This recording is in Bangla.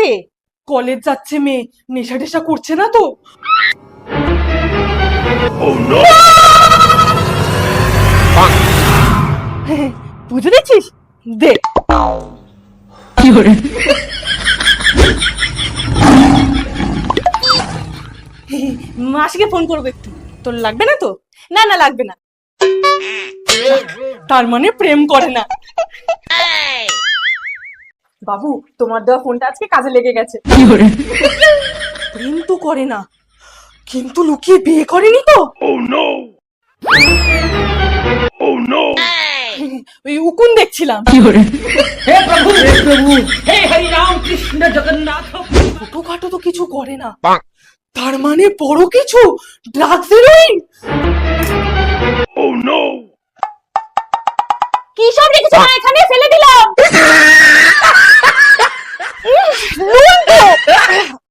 রে? কলেজ যাচ্ছে মেয়ে, নেশা টেশা করছে না তো? বুঝে দিচ্ছিস? দে। মাসিকে ফোন করবো একটু। তোর লাগবে না তো? না না, লাগবে না। তার মানে প্রেম করে না। বাবু, তোমার দেওয়া ফোনটা আজকে কাজে লেগে গেছে। প্রেম তো করে না, কিন্তু লুকিয়ে বিয়ে করেনি তো? ওই উকুন দেখছিলাম। हे प्रभु हे हरि राम कृष्ण जगन्नाथ। ছোটখাটো তো কিছু করে না, তার মানে বড় কিছু, ড্রাগস হেরোইন। কি সব রেখেছো এখানে? ফেলে দিলাম।